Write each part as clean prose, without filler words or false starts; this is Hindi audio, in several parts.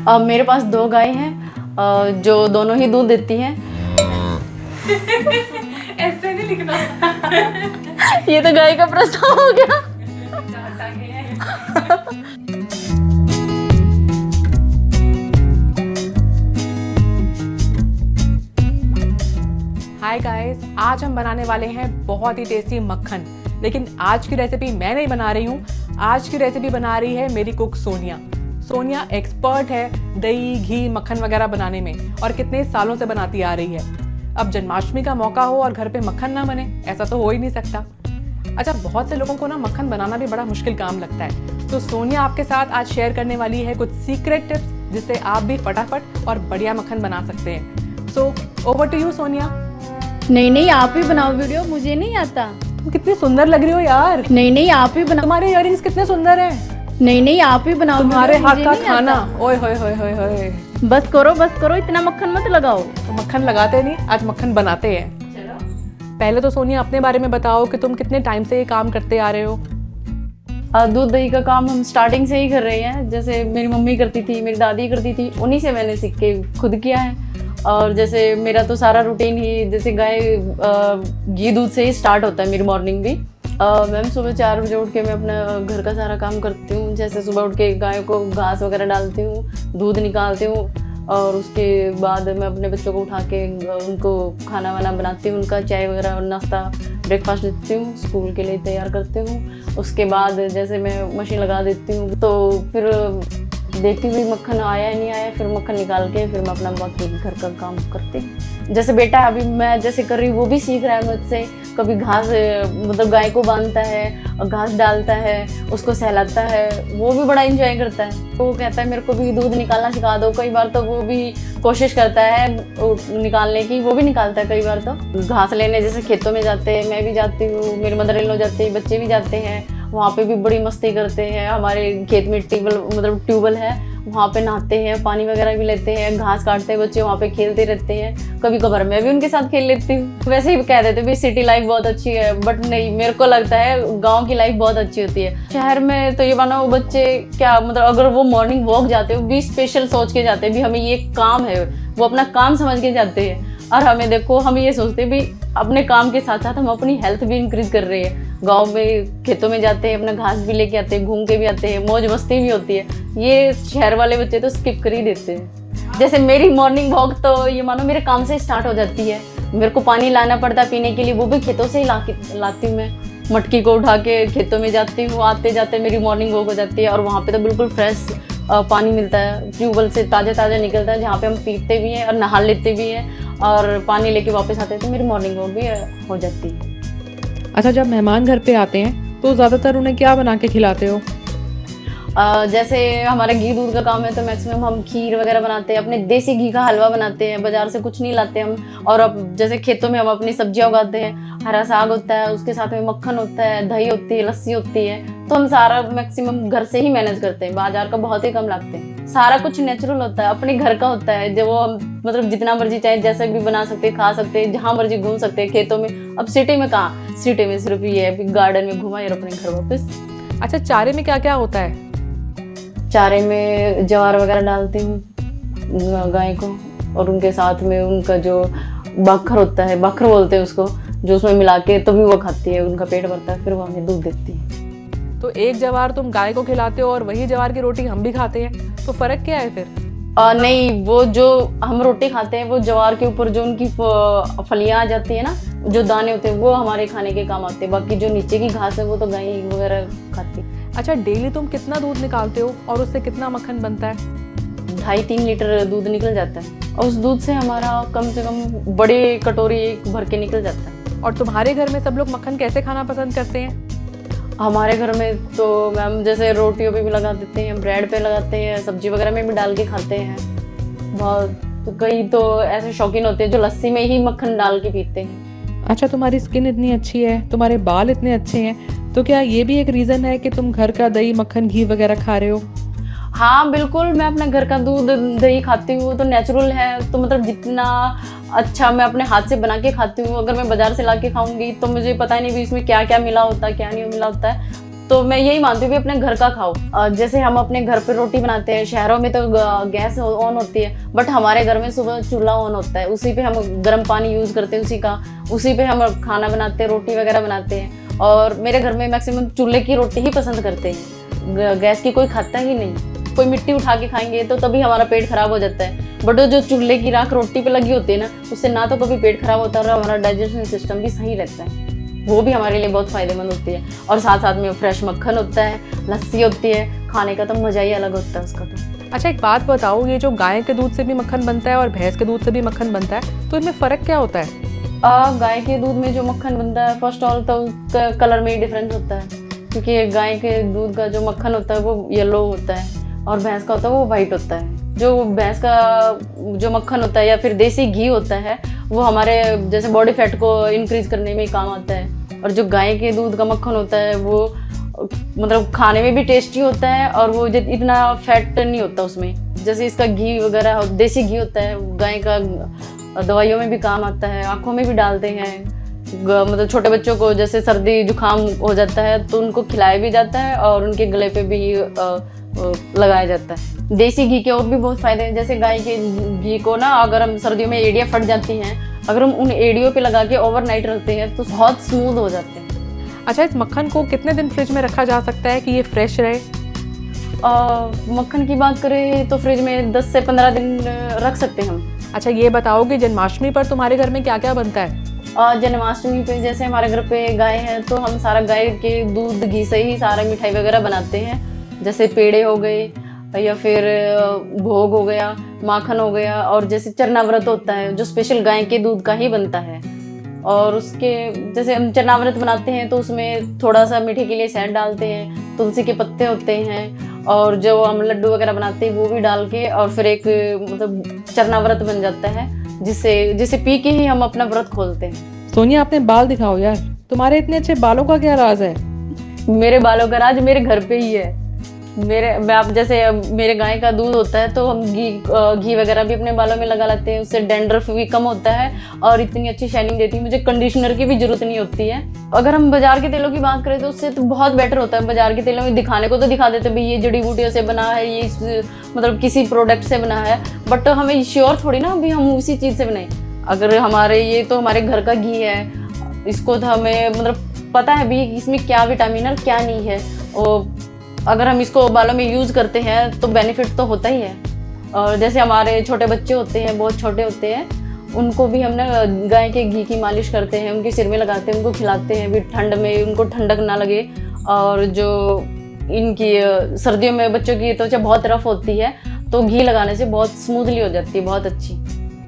मेरे पास 2 गाय हैं जो दोनों ही दूध देती हैं। ऐसे नहीं लिखना। ये तो गाय का प्रस्ताव हो गया। हाय गाइस, आज हम बनाने वाले हैं बहुत ही टेस्टी मक्खन। लेकिन आज की रेसिपी मैं नहीं बना रही हूँ, आज की रेसिपी बना रही है मेरी कुक सोनिया। सोनिया एक्सपर्ट है दही, घी, मक्खन वगैरह बनाने में और कितने सालों से बनाती आ रही है। अब जन्माष्टमी का मौका हो और घर पे मक्खन ना बने, ऐसा तो हो ही नहीं सकता। अच्छा, बहुत से लोगों को ना मक्खन बनाना भी बड़ा मुश्किल काम लगता है, तो सोनिया आपके साथ आज शेयर करने वाली है कुछ सीक्रेट टिप्स जिससे आप भी फटाफट और बढ़िया मक्खन बना सकते हैं। So over to you Sonia. नहीं, आप ही बनाओ वीडियो, मुझे नहीं आता। तुम कितनी सुंदर लग रही हो यार। नहीं, आप ही बनाओ। तुम्हारे इयररिंग्स कितने सुंदर हैं। नहीं, आप ही बनाओ। तुम्हारे हाथ का मुझे नहीं खाना, आता। ओए होए होए होए होए। बस करो, इतना मक्खन मत लगाओ। तो मक्खन लगाते नहीं, आज मक्खन बनाते हैं। पहले तो सोनिया अपने बारे में बताओ कि तुम कितने टाइम से ये काम करते आ रहे हो। दूध दही का काम हम स्टार्टिंग से ही कर रहे हैं। जैसे मेरी मम्मी करती थी, मेरी दादी करती थी, उन्हीं से मैंने सीख के खुद किया है। और जैसे मेरा तो सारा रूटीन ही जैसे गाय घी दूध से ही स्टार्ट होता है मेरी मॉर्निंग भी। मैम सुबह 4 बजे उठ के मैं अपना घर का सारा काम करती हूँ। जैसे सुबह उठ के गायों को घास वगैरह डालती हूँ, दूध निकालती हूँ और उसके बाद मैं अपने बच्चों को उठा के उनको खाना वाना बनाती हूँ, उनका चाय वगैरह नाश्ता ब्रेकफास्ट देती हूँ, स्कूल के लिए तैयार करती हूँ। उसके बाद जैसे मैं मशीन लगा देती हूँ तो फिर देखती हुई मक्खन आया नहीं आया, फिर मक्खन निकाल के फिर मैं अपना बाकी घर का काम करती हूँ। जैसे बेटा अभी मैं जैसे कर रही हूँ वो भी सीख रहा है मुझसे। कभी घास मतलब गाय को बांधता है और घास डालता है, उसको सहलाता है, वो भी बड़ा एंजॉय करता है। वो कहता है मेरे को भी दूध निकालना सिखा दो। कई बार तो वो भी कोशिश करता है निकालने की, वो भी निकालता है। कई बार तो घास लेने जैसे खेतों में जाते हैं, मैं भी जाती हूँ, मेरे मदर इन लॉ जाते हैं, बच्चे भी जाते हैं, वहाँ पे भी बड़ी मस्ती करते हैं। हमारे खेत में ट्यूबवेल है, वहाँ पे नहाते हैं, पानी वगैरह भी लेते हैं, घास काटते हैं बच्चे, वहाँ पे खेलते रहते हैं। कभी कभार मैं भी उनके साथ खेल लेती हूँ। वैसे ही कह देते भी सिटी लाइफ बहुत अच्छी है, बट नहीं, मेरे को लगता है गांव की लाइफ बहुत अच्छी होती है। शहर में तो ये मानो वो बच्चे क्या मतलब अगर वो मॉर्निंग वॉक जाते हैं, वो भी स्पेशल सोच के जाते हैं भी हमें ये काम है, वो अपना काम समझ के जाते हैं। और हमें देखो, हम ये सोचते हैं भी अपने काम के साथ साथ हम अपनी हेल्थ भी इंक्रीज कर रहे हैं। गांव में खेतों में जाते हैं, अपना घास भी लेके आते हैं, घूम के भी आते हैं, मौज मस्ती भी होती है। ये शहर वाले बच्चे तो स्किप कर ही देते हैं। जैसे मेरी मॉर्निंग वॉक तो ये मानो मेरे काम से स्टार्ट हो जाती है। मेरे को पानी लाना पड़ता है पीने के लिए, वो भी खेतों से ही लाती हूँ मैं। मटकी को उठा के खेतों में जाती हूँ, आते जाते मेरी मॉर्निंग वॉक हो जाती है। और वहाँ पे तो बिल्कुल फ्रेश पानी मिलता है, ट्यूबवेल से ताज़ा निकलता है, जहाँ पे हम पीते भी हैं और नहा लेते भी हैं और पानी लेके वापस आते हैं, तो मेरी मॉर्निंग वॉक भी हो जाती है। अच्छा, जब मेहमान घर पे आते हैं तो ज़्यादातर उन्हें क्या बना के खिलाते हो? जैसे हमारा घी दूध का काम है तो मैक्सिमम हम खीर वगैरह बनाते हैं, अपने देसी घी का हलवा बनाते हैं, बाजार से कुछ नहीं लाते हम। और अब जैसे खेतों में हम अपनी सब्जियां उगाते हैं, हरा साग होता है, उसके साथ में मक्खन होता है, दही होती है, लस्सी होती है, तो हम सारा मैक्सिमम घर से ही मैनेज करते हैं, बाजार का बहुत ही कम लाते हैं। सारा कुछ नेचुरल होता है, अपने घर का होता है, जो वो हम मतलब जितना मर्जी चाहे जैसे भी बना सकते हैं, खा सकते हैं, जहाँ मर्जी घूम सकते हैं खेतों में। अब सिटी में कहाँ, सिटी में सिर्फ ये है गार्डन में घुमा और अपने घर वापस। अच्छा, चारे में क्या क्या होता है? चारे में ज्वार वगैरह डालती हूँ गाय को, और उनके साथ में उनका जो बखर होता है, बखर बोलते हैं उसको, जो उसमें मिला के तभी वो खाती है, उनका पेट भरता है, फिर वो हमें दूध देती है। तो एक ज्वार तुम गाय को खिलाते हो और वही ज्वार की रोटी हम भी खाते हैं, तो फर्क क्या है फिर? नहीं, वो जो हम रोटी खाते हैं वो ज्वार के ऊपर जो उनकी फलियां आ जाती है ना, जो दाने होते हैं, वो हमारे खाने के काम आते हैं। बाकी जो नीचे की घास है वो तो गाय वगैरह खाती है। अच्छा, डेली तुम कितना दूध निकालते हो और उससे कितना मक्खन बनता है? 2.5-3 लीटर दूध निकल जाता है, और उस दूध से हमारा कम से कम बड़ी कटोरी एक भर के निकल जाता है। और तुम्हारे घर में सब लोग मक्खन कैसे खाना पसंद करते हैं? हमारे घर में तो मैम जैसे रोटियों पे भी लगा देते हैं, ब्रेड पे लगाते हैं, सब्जी वगैरह में भी डाल के खाते हैं। बहुत तो कई तो ऐसे शौकीन होते हैं जो लस्सी में ही मक्खन डाल के पीते हैं। अच्छा, तुम्हारी स्किन इतनी अच्छी है, तुम्हारे बाल इतने अच्छे हैं, तो क्या ये भी एक रीज़न है कि तुम घर का दही, मक्खन, घी वगैरह खा रहे हो? हाँ बिल्कुल, मैं अपने घर का दूध दही खाती हूँ, तो नेचुरल है, तो मतलब जितना अच्छा मैं अपने हाथ से बना के खाती हूँ, अगर मैं बाजार से ला के खाऊंगी तो मुझे पता ही नहीं भी इसमें क्या क्या मिला होता है, क्या नहीं मिला होता है। तो मैं यही मानती हूँ कि अपने घर का खाओ। जैसे हम अपने घर पे रोटी बनाते हैं, शहरों में तो गैस ऑन होती है, बट हमारे घर में सुबह चूल्हा ऑन होता है, उसी पे हम गर्म पानी यूज़ करते हैं, उसी पे हम खाना बनाते हैं, रोटी वगैरह बनाते हैं। और मेरे घर में मैक्सिमम चूल्हे की रोटी ही पसंद करते हैं, गैस की कोई खाता ही नहीं। कोई मिट्टी उठा के खाएंगे तो तभी हमारा पेट खराब हो जाता है, बट जो चूल्हे की राख रोटी पे लगी होती है ना, उससे ना तो कभी पेट खराब होता है और हमारा डाइजेशन सिस्टम भी सही रहता है, वो भी हमारे लिए बहुत फायदेमंद होती है। और साथ साथ में फ्रेश मक्खन होता है, लस्सी होती है, खाने का तो मज़ा ही अलग होता है उसका तो। अच्छा, एक बात बताओ, ये जो गाय के दूध से भी मक्खन बनता है और भैंस के दूध से भी मक्खन बनता है, तो इनमें फ़र्क क्या होता है? गाय के दूध में जो मक्खन बनता है, फर्स्ट ऑल तो उसका कलर में ही डिफरेंस होता है, क्योंकि गाय के दूध का जो मक्खन होता है वो येलो होता है और भैंस का होता है वो वाइट होता है। जो भैंस का जो मक्खन होता है या फिर देसी घी होता है, वो हमारे जैसे बॉडी फैट को इंक्रीज करने में काम आता है। और जो गाय के दूध का मक्खन होता है वो मतलब खाने में भी टेस्टी होता है और वो इतना फैट नहीं होता उसमें। जैसे इसका घी वगैरह देसी घी होता है, गाय का दवाइयों में भी काम आता है, आँखों में भी डालते हैं। मतलब छोटे बच्चों को जैसे सर्दी जुकाम हो जाता है तो उनको खिलाया भी जाता है और उनके गले पे भी लगाया जाता है। देसी घी के और भी बहुत फायदे हैं। जैसे गाय के घी को ना, अगर हम सर्दियों में एड़ियाँ फट जाती हैं, अगर हम उन एड़ियों पे लगा के ओवरनाइट रखते हैं तो बहुत स्मूथ हो जाते हैं। अच्छा, इस मक्खन को कितने दिन फ्रिज में रखा जा सकता है कि ये फ्रेश रहे? मक्खन की बात करें तो फ्रिज में 10 से 15 दिन रख सकते हैं हम। अच्छा, ये बताओ कि जन्माष्टमी पर तुम्हारे घर में क्या क्या बनता है? जन्माष्टमी पे जैसे हमारे घर पे गाय है तो हम सारा गाय के दूध घी से ही सारा मिठाई वगैरह बनाते हैं। जैसे पेड़े हो गए या फिर भोग हो गया, माखन हो गया, और जैसे चरणाव्रत होता है जो स्पेशल गाय के दूध का ही बनता है। और उसके जैसे हम चरणाव्रत बनाते हैं तो उसमें थोड़ा सा मीठे के लिए शहद डालते हैं, तुलसी के पत्ते होते हैं, और जो हम लड्डू वगैरह बनाते हैं वो भी डाल के, और फिर एक मतलब चरणाव्रत बन जाता है जिसे पी के ही हम अपना व्रत खोलते हैं। सोनिया, अपने बाल दिखाओ यार, तुम्हारे इतने अच्छे बालों का क्या राज है? मेरे बालों का राज मेरे घर पे ही है। जैसे मेरे गाय का दूध होता है तो हम घी वगैरह भी अपने बालों में लगा लेते हैं, उससे डैंड्रफ भी कम होता है और इतनी अच्छी शाइनिंग देती है। मुझे कंडीशनर की भी जरूरत नहीं होती है। अगर हम बाजार के तेलों की बात करें तो उससे तो बहुत बेटर होता है। बाजार के तेलों में दिखाने को तो दिखा देते भाई ये जड़ी बूटियों से बना है, ये मतलब किसी प्रोडक्ट से बना है, बट हमें श्योर थोड़ी ना अभी हम उसी चीज़ से बनाए। अगर हमारे ये तो हमारे घर का घी है, इसको तो हमें मतलब पता है भी इसमें क्या विटामिन और क्या नहीं है, और अगर हम इसको बालों में यूज़ करते हैं तो बेनिफिट तो होता ही है। और जैसे हमारे छोटे बच्चे होते हैं, बहुत छोटे होते हैं, उनको भी हम ना गाय के घी की मालिश करते हैं, उनके सिर में लगाते हैं, उनको खिलाते हैं भी ठंड में उनको ठंडक ना लगे। और जो इनकी सर्दियों में बच्चों की त्वचा बहुत रफ होती है तो घी लगाने से बहुत स्मूथली हो जाती है, बहुत अच्छी।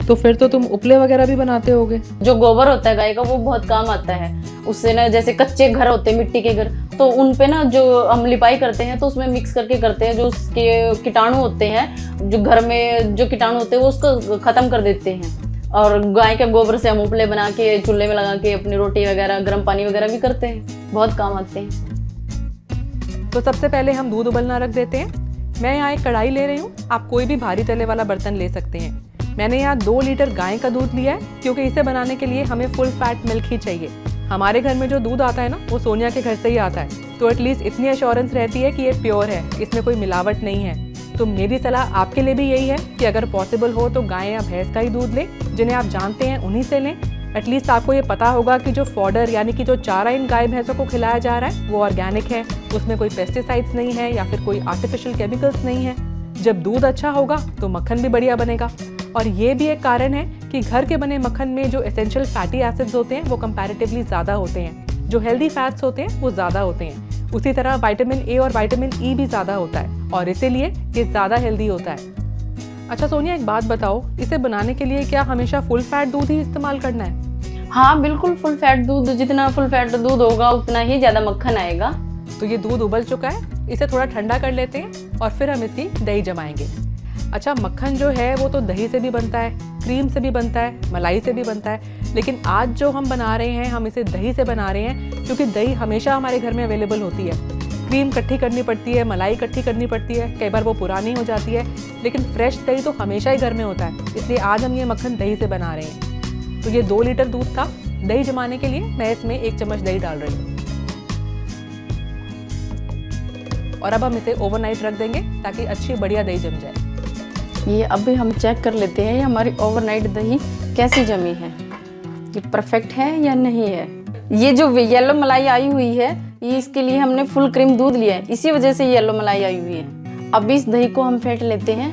तो फिर तो तुम उपले वगैरह भी बनाते होगे? जो गोबर होता है गाय का वो बहुत काम आता है। उससे ना जैसे कच्चे घर होते हैं मिट्टी के घर, तो उन पे ना जो हम लिपाई करते हैं तो उसमें मिक्स करके करते हैं। जो उसके कीटाणु होते हैं, जो घर में जो कीटाणु होते हैं वो उसको ख़त्म कर देते हैं। और गाय के गोबर से हम उपले बना के चूल्हे में लगा के अपनी रोटी वगैरह गर्म पानी वगैरह भी करते हैं, बहुत काम आते हैं। तो सबसे पहले हम दूध उबलना रख देते हैं। मैं यहाँ एक कढ़ाई ले रही हूँ, आप कोई भी भारी तले वाला बर्तन ले सकते हैं। मैंने यहाँ 2 लीटर गाय का दूध लिया है, क्योंकि इसे बनाने के लिए हमें फुल फैट मिल्क ही चाहिए। हमारे घर में जो दूध आता है ना, वो सोनिया के घर से ही आता है, तो एटलीस्ट इतनी एश्योरेंस रहती है कि ये प्योर है, इसमें कोई मिलावट नहीं है। तो मेरी सलाह आपके लिए भी यही है कि अगर पॉसिबल हो तो गाय या भैंस का ही दूध लें, जिन्हें आप जानते हैं उन्हीं से लें। एटलीस्ट आपको ये पता होगा कि जो फॉडर यानी कि जो चारा इन गाय भैंसों को खिलाया जा रहा है वो ऑर्गेनिक है, उसमें कोई पेस्टिसाइड्स नहीं है या फिर कोई आर्टिफिशियल केमिकल्स नहीं है। जब दूध अच्छा होगा तो मक्खन भी बढ़िया बनेगा। और ये भी एक कारण है कि घर के बने मक्खन में जो एसेंशियल फैटी एसिड्स होते हैं वो कंपैरेटिवली ज़्यादा होते हैं, जो हेल्दी फैट्स होते हैं वो ज़्यादा होते हैं। उसी तरह विटामिन ए और विटामिन ई भी ज़्यादा होता है और इसीलिए ये ज़्यादा हेल्दी होता है। अच्छा सोनिया, एक बात बताओ, इसे बनाने के लिए क्या हमेशा फुल फैट दूध ही इस्तेमाल करना है? हाँ बिल्कुल, फुल फैट दूध, जितना फुल फैट दूध होगा उतना ही ज़्यादा मक्खन आएगा। तो ये दूध उबल चुका है, इसे थोड़ा ठंडा कर लेते हैं और फिर हम इसकी दही जमाएंगे। अच्छा, मक्खन जो है वो तो दही से भी बनता है, क्रीम से भी बनता है, मलाई से भी बनता है, लेकिन आज जो हम बना रहे हैं हम इसे दही से बना रहे हैं, क्योंकि दही हमेशा हमारे घर में अवेलेबल होती है। क्रीम इकट्ठी करनी पड़ती है, मलाई इकट्ठी करनी पड़ती है, कई बार वो पुरानी हो जाती है, लेकिन फ्रेश दही तो हमेशा ही घर में होता है, इसलिए आज हम ये मक्खन दही से बना रहे हैं। तो ये 2 लीटर दूध था, दही जमाने के लिए मैं इसमें 1 चम्मच दही डाल रही हूँ। और अब हम इसे ओवरनाइट रख देंगे ताकि अच्छी बढ़िया दही जम जाए। ये अभी हम चेक कर लेते हैं ये हमारी ओवरनाइट दही कैसी जमी है, ये परफेक्ट है या नहीं है। ये जो येलो मलाई आई हुई है ये इसके लिए हमने फुल क्रीम दूध लिया है, इसी वजह से येलो मलाई आई हुई है। अब इस दही को हम फेंट लेते हैं।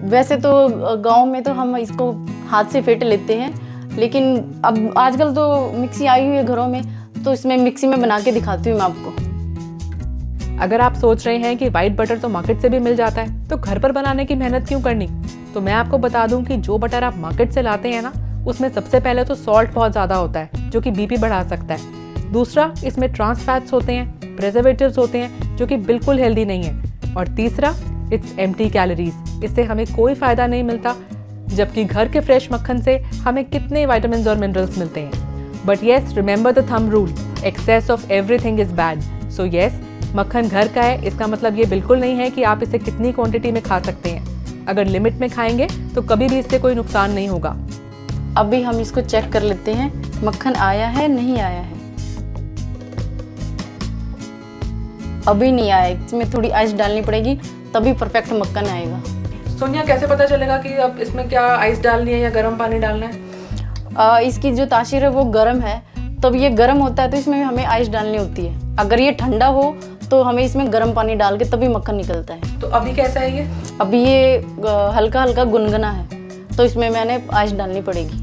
वैसे तो गांव में तो हम इसको हाथ से फेंट लेते हैं, लेकिन अब आजकल तो मिक्सी आई हुई है घरों में, तो इसमें मिक्सी में बना के दिखाती हूँ मैं आपको। अगर आप सोच रहे हैं कि व्हाइट बटर तो मार्केट से भी मिल जाता है तो घर पर बनाने की मेहनत क्यों करनी, तो मैं आपको बता दूं कि जो बटर आप मार्केट से लाते हैं ना, उसमें सबसे पहले तो सॉल्ट बहुत ज़्यादा होता है जो कि बीपी बढ़ा सकता है। दूसरा, इसमें ट्रांस फैट्स होते हैं, प्रिजर्वेटिव्स होते हैं जो कि बिल्कुल हेल्दी नहीं है। और तीसरा, इट्स एम्प्टी कैलोरीज, इससे हमें कोई फ़ायदा नहीं मिलता, जबकि घर के फ्रेश मक्खन से हमें कितने विटामिन्स और मिनरल्स मिलते हैं। But yes, remember the thumb rule, excess of everything is bad. So yes, मक्खन घर का है, इसका मतलब ये बिल्कुल नहीं है कि आप इसे कितनी क्वांटिटी में खा सकते हैं। अगर लिमिट में खाएंगे तो कभी भी इससे कोई नुकसान नहीं होगा। अभी हम इसको चेक कर लेते हैं मक्खन आया है नहीं आया है। अभी नहीं आया, इसमें थोड़ी आइस डालनी पड़ेगी तभी परफेक्ट मक्खन आएगा। सोनिया, कैसे पता चलेगा कि अब इसमें क्या आइस डालनी है या गर्म पानी डालना है? इसकी जो तासीर है वो गर्म है, तब ये गर्म होता है तो इसमें हमें आइस डालनी होती है। अगर ये ठंडा हो तो हमें इसमें गर्म पानी डाल के तभी मक्खन निकलता है। तो अभी कैसा है ये? अभी ये हल्का हल्का गुनगुना है, तो इसमें मैंने आइस डालनी पड़ेगी।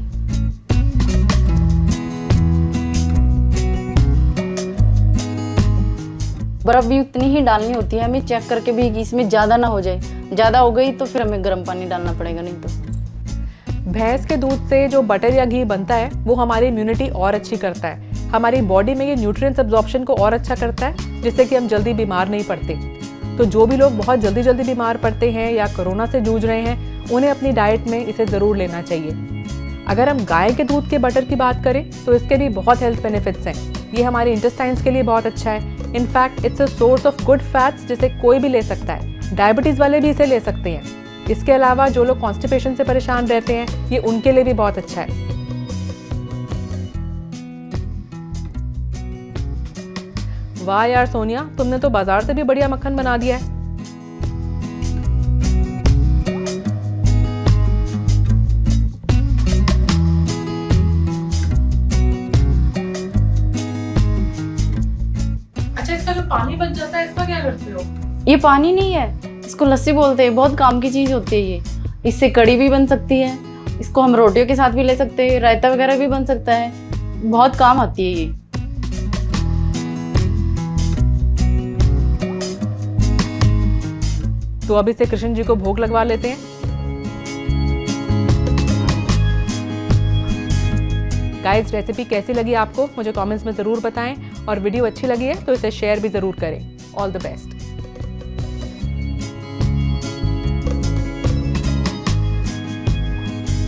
बर्फ भी उतनी ही डालनी होती है हमें, चेक करके भी कि इसमें ज़्यादा ना हो जाए। ज़्यादा हो गई तो फिर हमें गर्म पानी डालना पड़ेगा, नहीं तो। भैंस के दूध से जो बटर या घी बनता है वो हमारी इम्यूनिटी और अच्छी करता है, हमारी बॉडी में ये न्यूट्रिएंट्स एब्जॉर्प्शन को और अच्छा करता है, जिससे कि हम जल्दी बीमार नहीं पड़ते। तो जो भी लोग बहुत जल्दी जल्दी बीमार पड़ते हैं या कोरोना से जूझ रहे हैं, उन्हें अपनी डाइट में इसे ज़रूर लेना चाहिए। अगर हम गाय के दूध के बटर की बात करें तो इसके भी बहुत हेल्थ बेनिफिट्स हैं। ये हमारे इंटेस्टाइन्स के लिए बहुत अच्छा है। In fact it's a source of good fats जिसे कोई भी ले सकता है, डायबिटीज़ वाले भी इसे ले सकते हैं। इसके अलावा जो लोग कॉन्स्टिपेशन से परेशान रहते हैं, ये उनके लिए भी बहुत अच्छा है। वाह यार सोनिया, तुमने तो बाजार से भी बढ़िया मक्खन बना दिया है। अच्छा, इसका जो पानी बच जाता है इसका क्या करते हो? ये पानी नहीं है, इसको लस्सी बोलते हैं। बहुत काम की चीज़ होती है ये। इससे कड़ी भी बन सकती है, इसको हम रोटियों के साथ भी ले सकते हैं, रायता वगैरह भी बन सकता है, बहुत काम आती है ये। तो अब इसे कृष्ण जी को भोग लगवा लेते हैं। गाइस, रेसिपी कैसी लगी आपको मुझे कमेंट्स में ज़रूर बताएं, और वीडियो अच्छी लगी है तो इसे शेयर भी ज़रूर करें। All the best.